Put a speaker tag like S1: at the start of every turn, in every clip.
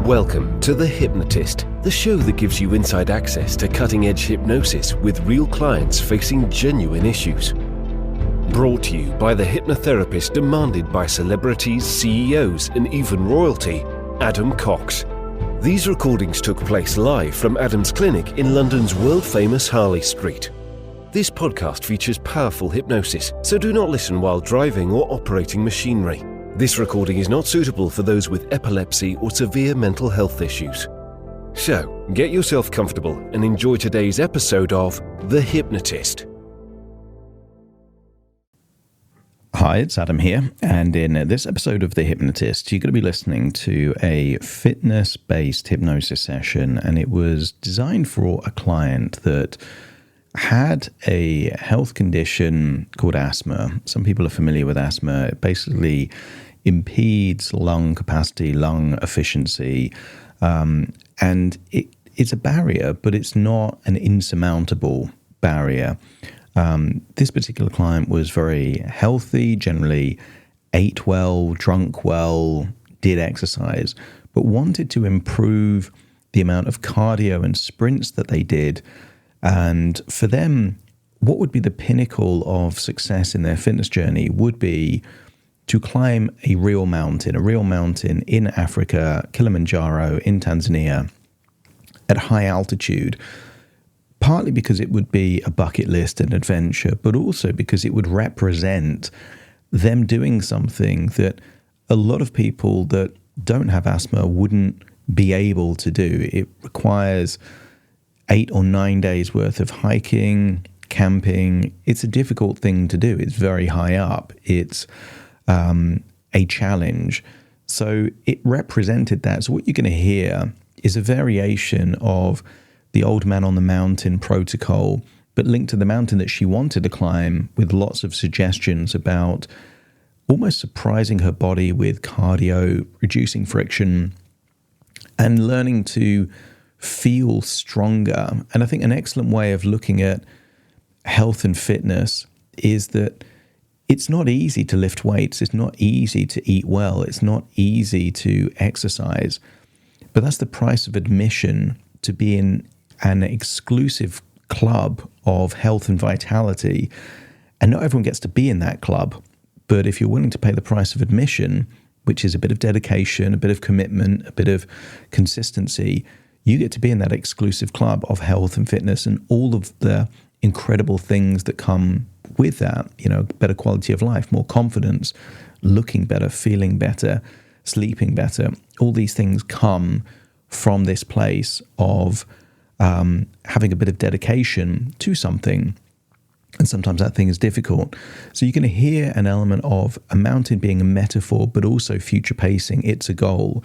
S1: Welcome to The Hypnotist, the show that gives you inside access to cutting-edge hypnosis with real clients facing genuine issues. Brought to you by the hypnotherapist demanded by celebrities, CEOs, and even royalty, Adam Cox. These recordings took place live from Adam's clinic in London's world-famous Harley Street. This podcast features powerful hypnosis, so do not listen while driving or operating machinery. This recording is not suitable for those with epilepsy or severe mental health issues. So, get yourself comfortable and enjoy today's episode of The Hypnotist.
S2: Hi, it's Adam here, and in this episode of The Hypnotist, you're going to be listening to a fitness-based hypnosis session, and it was designed for a client that had a health condition called asthma. Some people are familiar with asthma. It basically impedes lung capacity, lung efficiency, and it's a barrier, but it's not an insurmountable barrier. This particular client was very healthy, generally ate well, drunk well, did exercise, but wanted to improve the amount of cardio and sprints that they did. And for them, what would be the pinnacle of success in their fitness journey would be to climb a real mountain in Africa, Kilimanjaro, in Tanzania, at high altitude, partly because it would be a bucket list and adventure, but also because it would represent them doing something that a lot of people that don't have asthma wouldn't be able to do. It requires 8 or 9 days worth of hiking, camping. It's a difficult thing to do. It's very high up. It's a challenge. So it represented that. So what you're going to hear is a variation of the Old Man on the Mountain protocol, but linked to the mountain that she wanted to climb, with lots of suggestions about almost surprising her body with cardio, reducing friction, and learning to feel stronger. And I think an excellent way of looking at health and fitness is that it's not easy to lift weights. It's not easy to eat well. It's not easy to exercise. But that's the price of admission to be in an exclusive club of health and vitality. And not everyone gets to be in that club. But if you're willing to pay the price of admission, which is a bit of dedication, a bit of commitment, a bit of consistency, you get to be in that exclusive club of health and fitness and all of the incredible things that come with that, better quality of life, more confidence, looking better, feeling better, sleeping better. All these things come from this place of having a bit of dedication to something. And sometimes that thing is difficult. So you're going to hear an element of a mountain being a metaphor, but also future pacing. It's a goal.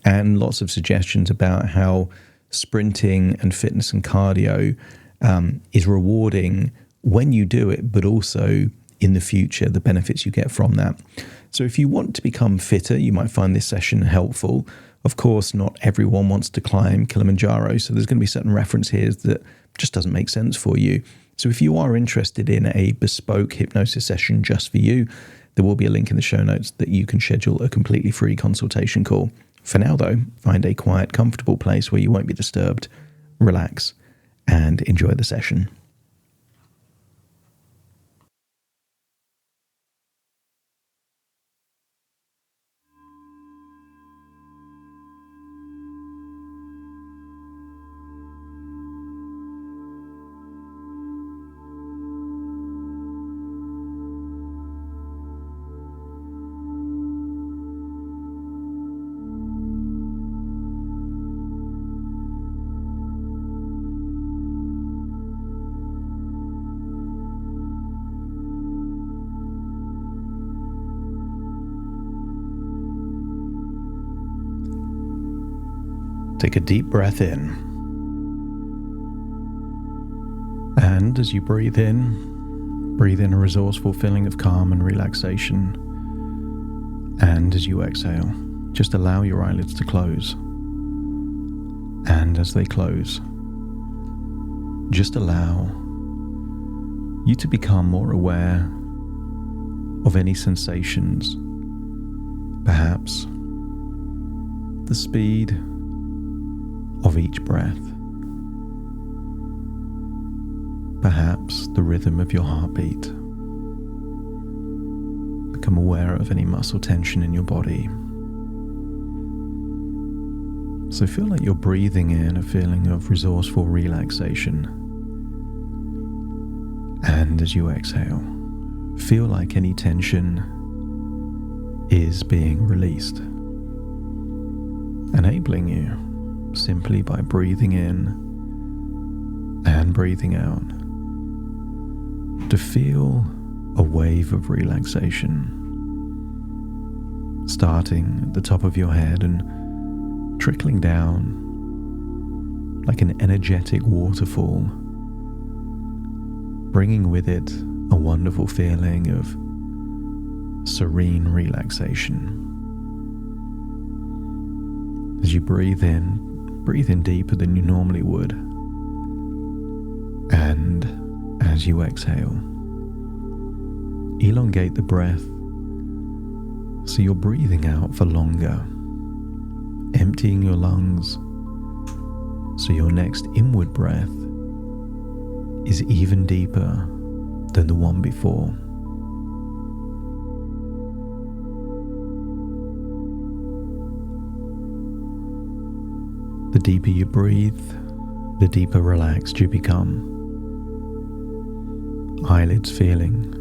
S2: And lots of suggestions about how sprinting and fitness and cardio is rewarding when you do it, but also in the future, the benefits you get from that. So if you want to become fitter, you might find this session helpful. Of course, not everyone wants to climb Kilimanjaro, so there's going to be certain reference here that just doesn't make sense for you. So if you are interested in a bespoke hypnosis session just for you, there will be a link in the show notes that you can schedule a completely free consultation call. For now, though, find a quiet, comfortable place where you won't be disturbed, relax, and enjoy the session. Take a deep breath in. And as you breathe in a resourceful feeling of calm and relaxation. And as you exhale, just allow your eyelids to close. And as they close, just allow you to become more aware of any sensations, perhaps the speed of each breath. Perhaps the rhythm of your heartbeat. Become aware of any muscle tension in your body. So feel like you're breathing in a feeling of resourceful relaxation. And as you exhale, feel like any tension is being released, enabling you simply by breathing in and breathing out to feel a wave of relaxation starting at the top of your head and trickling down like an energetic waterfall, bringing with it a wonderful feeling of serene relaxation. As you breathe in deeper than you normally would. And as you exhale, elongate the breath so you're breathing out for longer, emptying your lungs so your next inward breath is even deeper than the one before. The deeper you breathe, the deeper relaxed you become. Eyelids feeling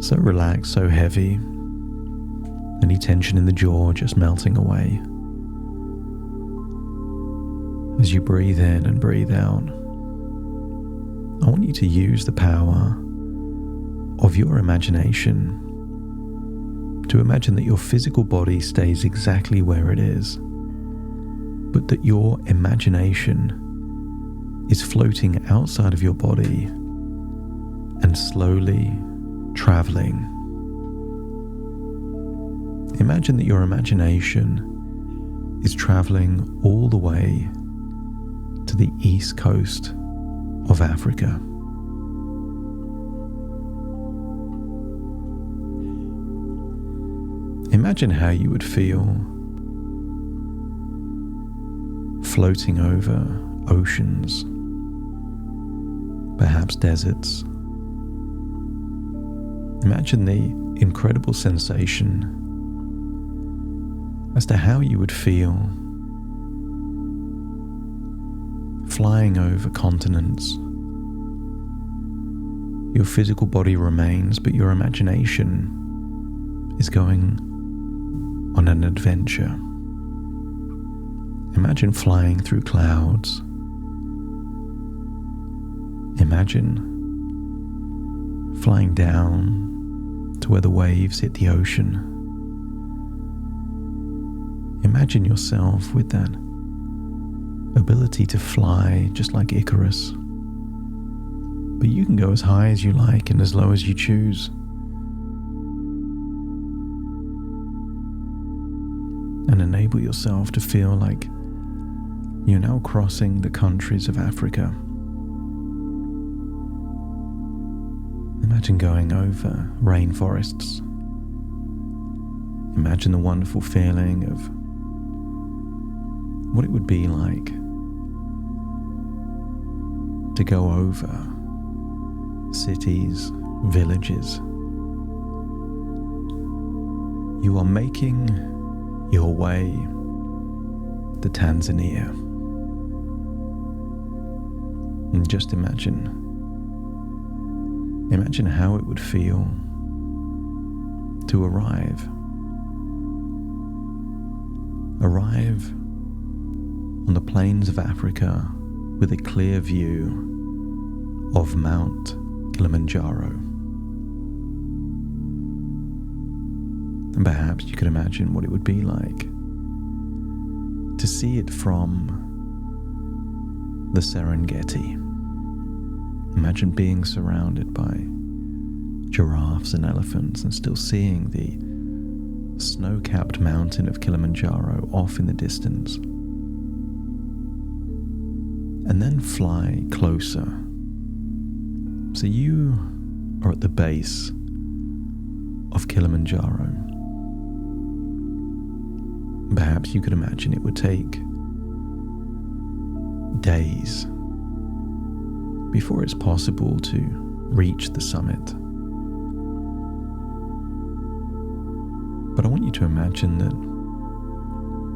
S2: so relaxed, so heavy, any tension in the jaw just melting away. As you breathe in and breathe out, I want you to use the power of your imagination to imagine that your physical body stays exactly where it is, but that your imagination is floating outside of your body and slowly traveling. Imagine that your imagination is traveling all the way to the east coast of Africa. Imagine how you would feel floating over oceans, perhaps deserts. Imagine the incredible sensation as to how you would feel flying over continents. Your physical body remains, but your imagination is going on an adventure. Imagine flying through clouds. Imagine flying down to where the waves hit the ocean. Imagine yourself with that ability to fly just like Icarus. But you can go as high as you like and as low as you choose. And enable yourself to feel like you're now crossing the countries of Africa. Imagine going over rainforests. Imagine the wonderful feeling of what it would be like to go over cities, villages. You are making your way to Tanzania. And just imagine how it would feel to arrive on the plains of Africa with a clear view of Mount Kilimanjaro. And perhaps you could imagine what it would be like to see it from the Serengeti. Imagine being surrounded by giraffes and elephants and still seeing the snow-capped mountain of Kilimanjaro off in the distance. And then fly closer. So you are at the base of Kilimanjaro. Perhaps you could imagine it would take days before it's possible to reach the summit. But I want you to imagine that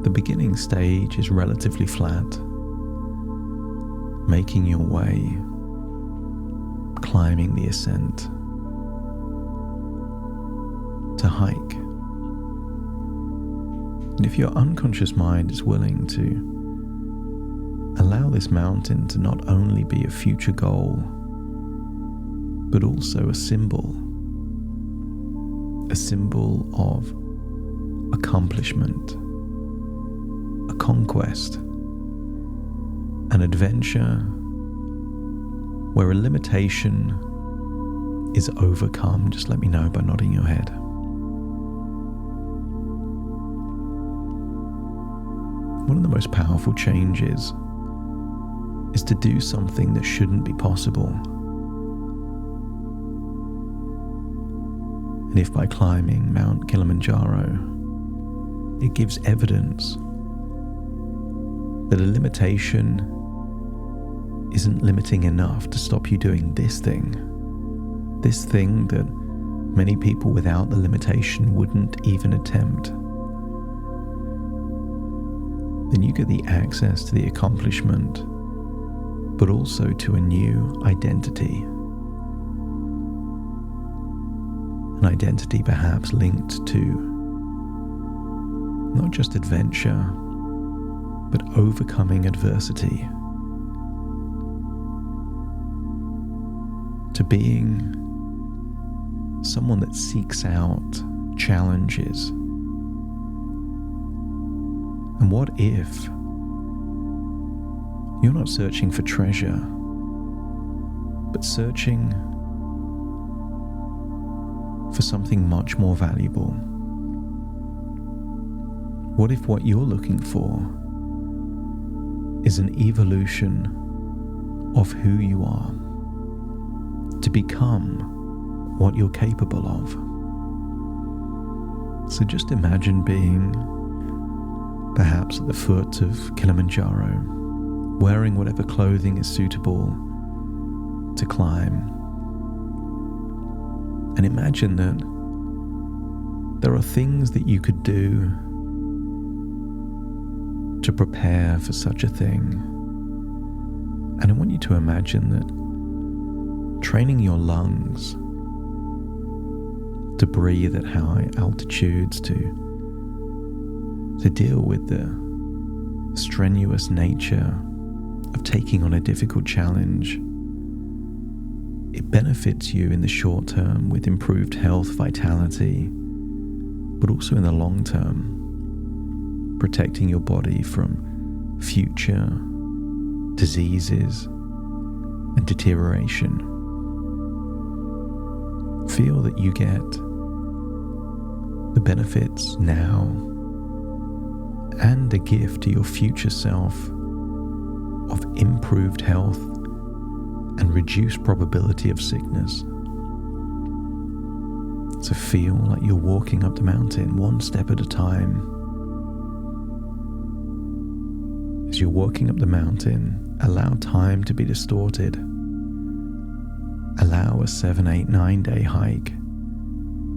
S2: the beginning stage is relatively flat, making your way, climbing the ascent to hike. And if your unconscious mind is willing to allow this mountain to not only be a future goal, but also a symbol of accomplishment, a conquest, an adventure where a limitation is overcome. Just let me know by nodding your head. One of the most powerful changes is to do something that shouldn't be possible. And if by climbing Mount Kilimanjaro, it gives evidence that a limitation isn't limiting enough to stop you doing this thing that many people without the limitation wouldn't even attempt, then you get the access to the accomplishment, but also to a new identity. An identity perhaps linked to not just adventure, but overcoming adversity. To being someone that seeks out challenges. And what if you're not searching for treasure, but searching for something much more valuable? What if what you're looking for is an evolution of who you are, to become what you're capable of? So just imagine being perhaps at the foot of Kilimanjaro, wearing whatever clothing is suitable to climb. And imagine that there are things that you could do to prepare for such a thing. And I want you to imagine that training your lungs to breathe at high altitudes, to deal with the strenuous nature of taking on a difficult challenge, it benefits you in the short term with improved health, vitality, but also in the long term, protecting your body from future diseases and deterioration. Feel that you get the benefits now and a gift to your future self of improved health and reduced probability of sickness. So feel like you're walking up the mountain one step at a time. As you're walking up the mountain, allow time to be distorted. Allow a 7, 8, 9 day hike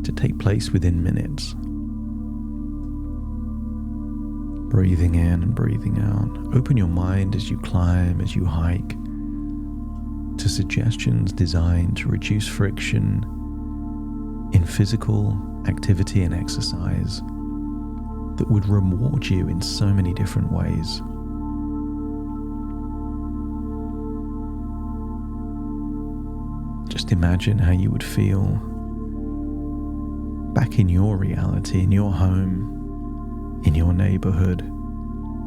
S2: to take place within minutes. Breathing in and breathing out. Open your mind as you climb, as you hike, to suggestions designed to reduce friction in physical activity and exercise that would reward you in so many different ways. Just imagine how you would feel back in your reality, in your home, in your neighborhood,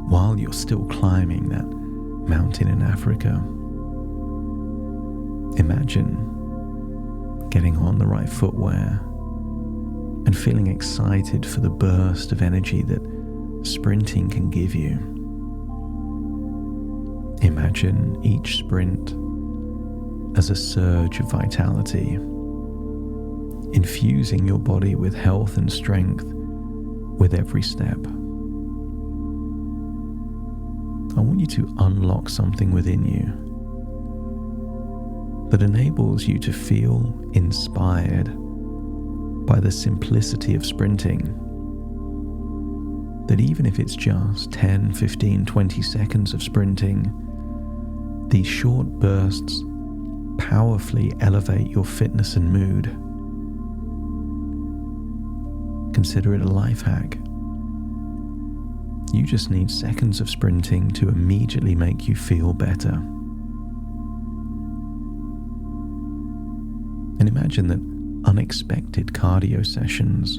S2: while you're still climbing that mountain in Africa. Imagine getting on the right footwear and feeling excited for the burst of energy that sprinting can give you. Imagine each sprint as a surge of vitality, infusing your body with health and strength with every step. I want you to unlock something within you that enables you to feel inspired by the simplicity of sprinting. That even if it's just 10, 15, 20 seconds of sprinting, these short bursts powerfully elevate your fitness and mood. Consider it a life hack. You just need seconds of sprinting to immediately make you feel better. And imagine that unexpected cardio sessions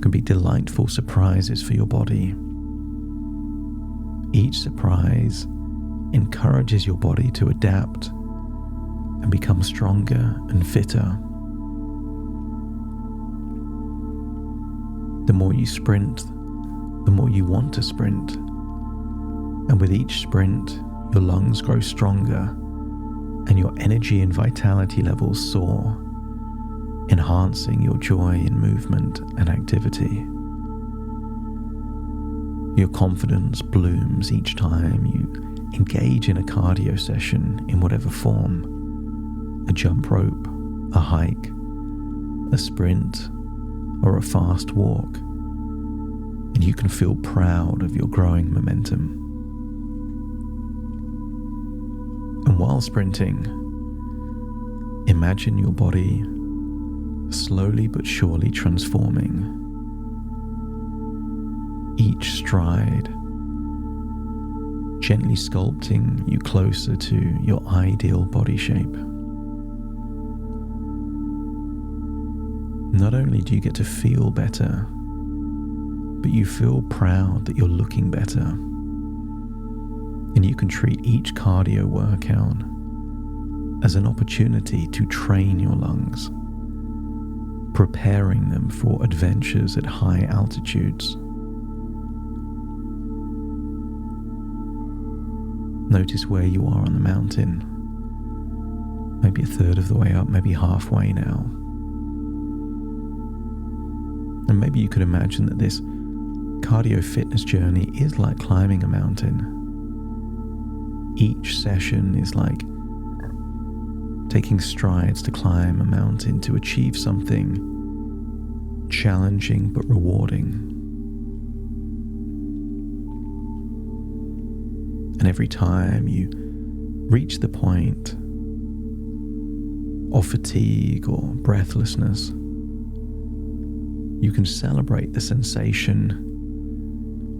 S2: can be delightful surprises for your body. Each surprise encourages your body to adapt and become stronger and fitter. The more you sprint, the more you want to sprint. And with each sprint, your lungs grow stronger and your energy and vitality levels soar, enhancing your joy in movement and activity. Your confidence blooms each time you engage in a cardio session in whatever form: a jump rope, a hike, a sprint, or a fast walk. And you can feel proud of your growing momentum. And while sprinting, imagine your body slowly but surely transforming. Each stride gently sculpting you closer to your ideal body shape. Not only do you get to feel better, but you feel proud that you're looking better. And you can treat each cardio workout as an opportunity to train your lungs, preparing them for adventures at high altitudes. Notice where you are on the mountain. Maybe a third of the way up, maybe halfway now. And maybe you could imagine that this cardio fitness journey is like climbing a mountain. Each session is like taking strides to climb a mountain to achieve something challenging but rewarding. And every time you reach the point of fatigue or breathlessness, you can celebrate the sensation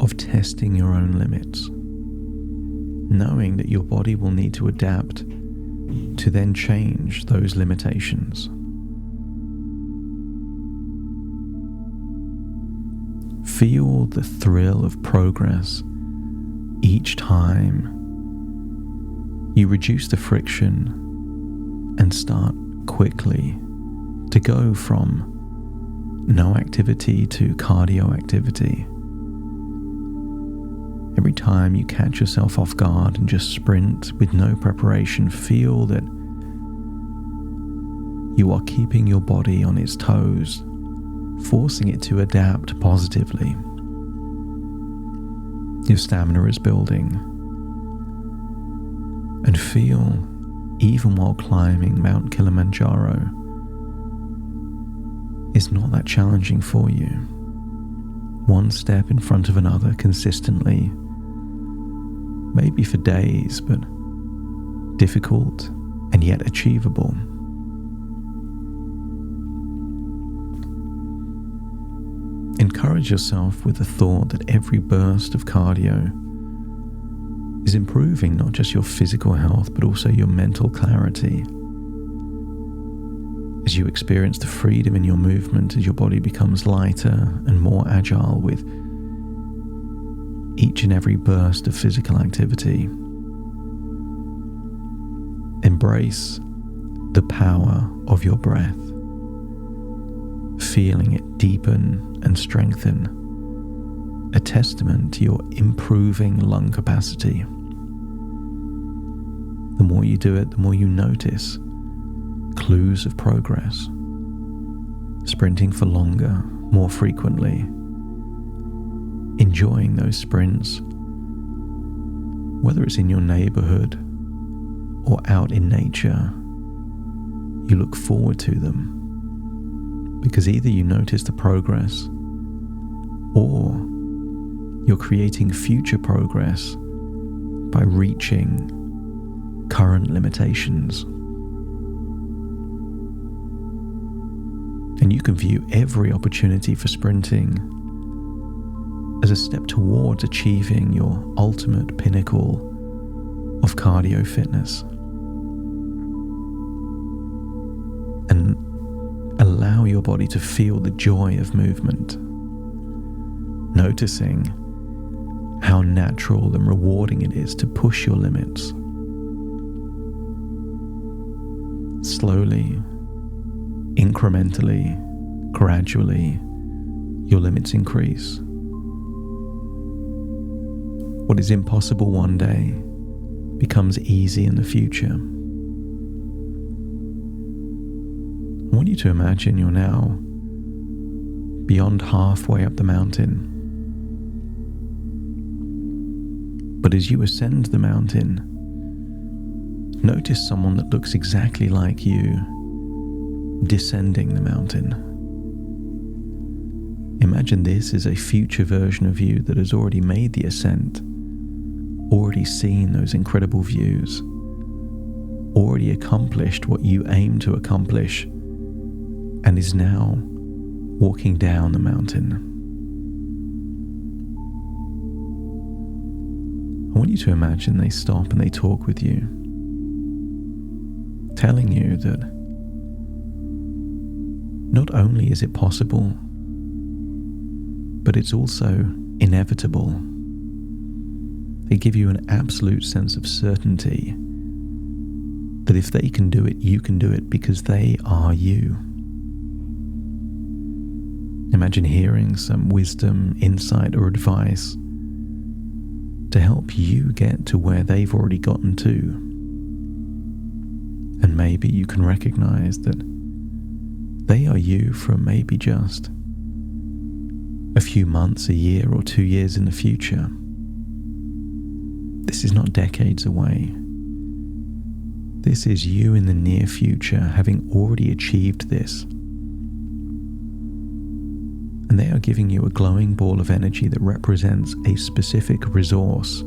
S2: of testing your own limits, knowing that your body will need to adapt to then change those limitations. Feel the thrill of progress each time you reduce the friction and start quickly to go from no activity to cardio activity. Every time you catch yourself off guard and just sprint with no preparation, feel that you are keeping your body on its toes, forcing it to adapt positively. Your stamina is building. And feel, even while climbing Mount Kilimanjaro, it's not that challenging for you. One step in front of another consistently, maybe for days, but difficult and yet achievable. Encourage yourself with the thought that every burst of cardio is improving not just your physical health, but also your mental clarity. As you experience the freedom in your movement, as your body becomes lighter and more agile with each and every burst of physical activity. Embrace the power of your breath, feeling it deepen and strengthen, a testament to your improving lung capacity. The more you do it, the more you notice clues of progress, sprinting for longer, more frequently, enjoying those sprints Whether it's in your neighborhood or out in nature, you look forward to them because either you notice the progress or you're creating future progress by reaching current limitations. And you can view every opportunity for sprinting as a step towards achieving your ultimate pinnacle of cardio fitness. And allow your body to feel the joy of movement, noticing how natural and rewarding it is to push your limits. Slowly, incrementally, gradually, your limits increase. What is impossible one day becomes easy in the future. I want you to imagine you're now beyond halfway up the mountain. But as you ascend the mountain, notice someone that looks exactly like you descending the mountain. Imagine this is a future version of you that has already made the ascent, already seen those incredible views, already accomplished what you aim to accomplish, and is now walking down the mountain. I want you to imagine they stop and they talk with you, telling you that not only is it possible, but it's also inevitable. They give you an absolute sense of certainty that if they can do it, you can do it because they are you. Imagine hearing some wisdom, insight, or advice to help you get to where they've already gotten to. And maybe you can recognize that they are you from maybe just a few months, a year, or 2 years in the future. This is not decades away. This is you in the near future, having already achieved this. And they are giving you a glowing ball of energy that represents a specific resource,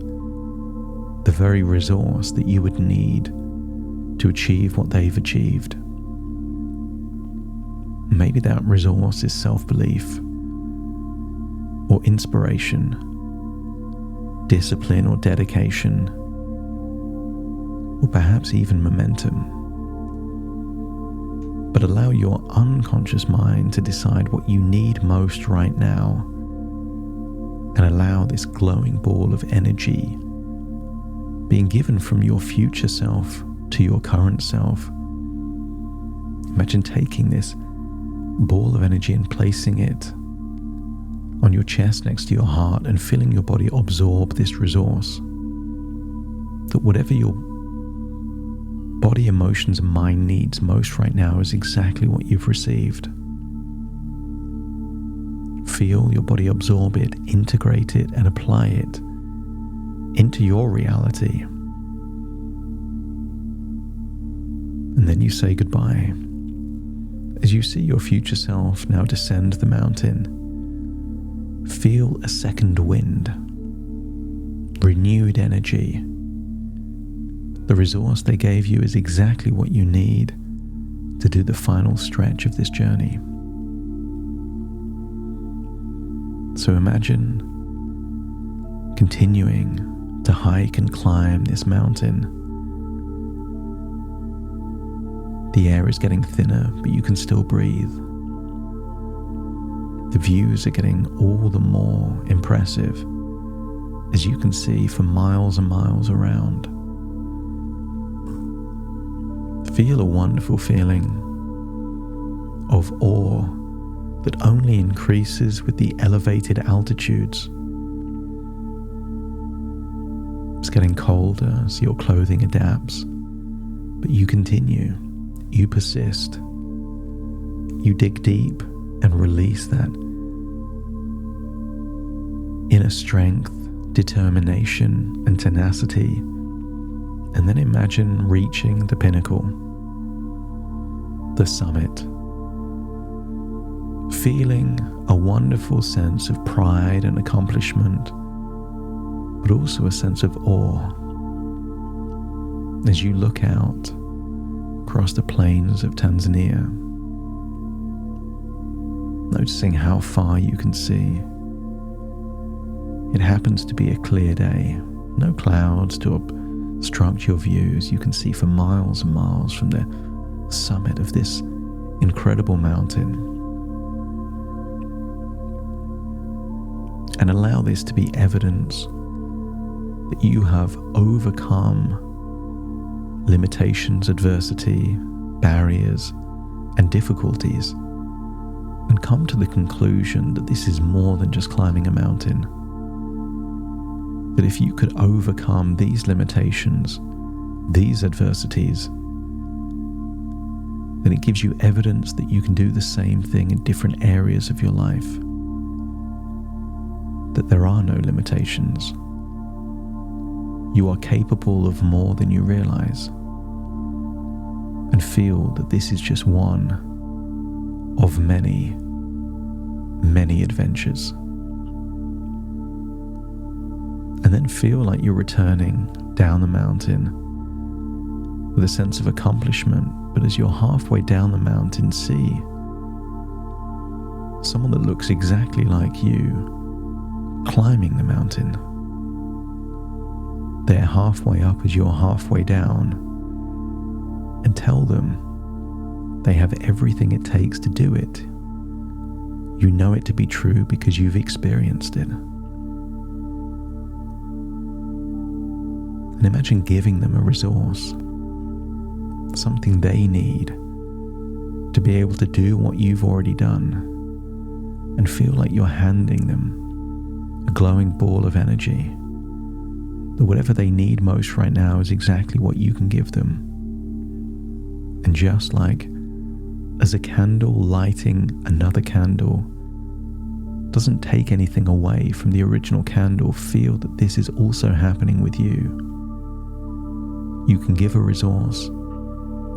S2: the very resource that you would need to achieve what they've achieved. Maybe that resource is self-belief, or inspiration, discipline or dedication, or perhaps even momentum. But allow your unconscious mind to decide what you need most right now, and allow this glowing ball of energy being given from your future self to your current self. Imagine taking this ball of energy and placing it on your chest next to your heart and feeling your body absorb this resource. That whatever your body, emotions, and mind needs most right now is exactly what you've received. Feel your body absorb it, integrate it, and apply it into your reality. And then you say goodbye. As you see your future self now descend the mountain, feel a second wind, renewed energy. The resource they gave you is exactly what you need to do the final stretch of this journey. So imagine continuing to hike and climb this mountain. The air is getting thinner, but you can still breathe. The views are getting all the more impressive as you can see for miles and miles around. Feel a wonderful feeling of awe that only increases with the elevated altitudes. It's getting colder, so your clothing adapts, but you continue, you persist, you dig deep and release that inner strength, determination and tenacity, and then imagine reaching the pinnacle, the summit, feeling a wonderful sense of pride and accomplishment, but also a sense of awe as you look out across the plains of Tanzania, noticing how far you can see. It happens to be a clear day, no clouds to obstruct your views. You can see for miles and miles from the summit of this incredible mountain. And allow this to be evidence that you have overcome limitations, adversity, barriers, and difficulties, and come to the conclusion that this is more than just climbing a mountain. That if you could overcome these limitations, these adversities, then it gives you evidence that you can do the same thing in different areas of your life. That there are no limitations. You are capable of more than you realize. And feel that this is just one of many, many adventures. And then feel like you're returning down the mountain with a sense of accomplishment. But as you're halfway down the mountain, see someone that looks exactly like you climbing the mountain. They're halfway up as you're halfway down, and tell them they have everything it takes to do it. You know it to be true because you've experienced it. And imagine giving them a resource, something they need to be able to do what you've already done, and feel like you're handing them a glowing ball of energy, that whatever they need most right now is exactly what you can give them. And just like as a candle lighting another candle doesn't take anything away from the original candle, feel that this is also happening with you. You can give a resource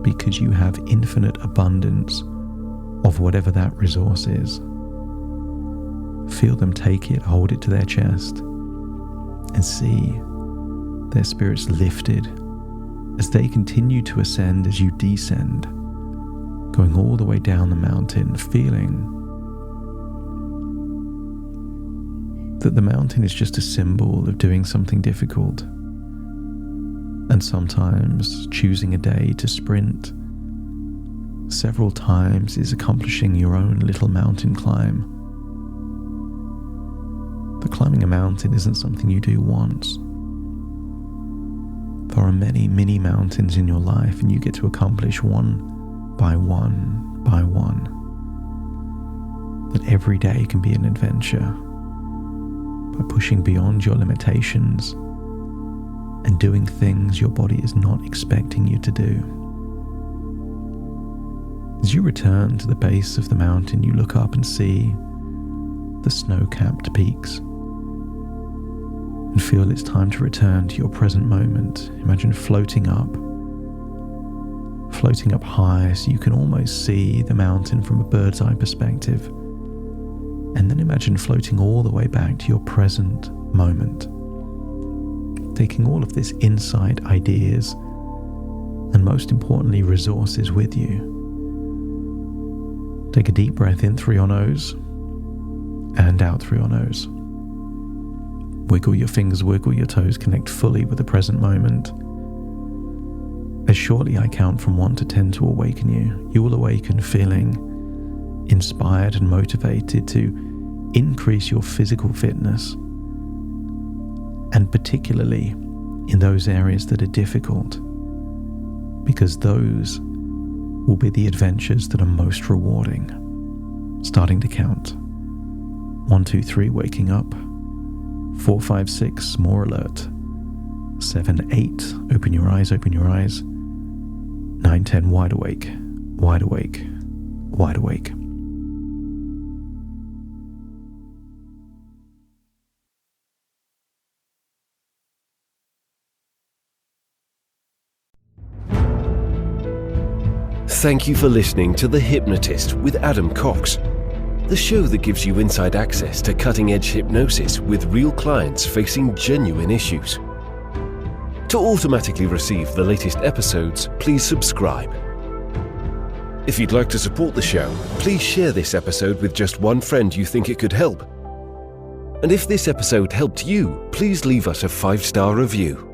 S2: because you have infinite abundance of whatever that resource is. Feel them take it, hold it to their chest, and see their spirits lifted as they continue to ascend as you descend, going all the way down the mountain, feeling that the mountain is just a symbol of doing something difficult, and sometimes choosing a day to sprint several times is accomplishing your own little mountain climb. But climbing a mountain isn't something you do once. There are many mini mountains in your life, and you get to accomplish one by one by one. That every day can be an adventure by pushing beyond your limitations and doing things your body is not expecting you to do. As you return to the base of the mountain, you look up and see the snow-capped peaks, and feel it's time to return to your present moment. Imagine floating up high so you can almost see the mountain from a bird's eye perspective. And then imagine floating all the way back to your present moment, taking all of this insight, ideas, and most importantly, resources with you. Take a deep breath in through your nose and out through your nose. Wiggle your fingers, wiggle your toes, connect fully with the present moment. As shortly I count from 1 to 10 to awaken you, you will awaken feeling inspired and motivated to increase your physical fitness, and particularly in those areas that are difficult, because those will be the adventures that are most rewarding. Starting to count. 1, 2, 3, waking up. 4, 5, 6, more alert. 7, 8, open your eyes, open your eyes. 9, 10, wide awake, wide awake, wide awake.
S1: Thank you for listening to The Hypnotist with Adam Cox, the show that gives you inside access to cutting-edge hypnosis with real clients facing genuine issues. To automatically receive the latest episodes, please subscribe. If you'd like to support the show, please share this episode with just one friend you think it could help. And if this episode helped you, please leave us a 5-star review.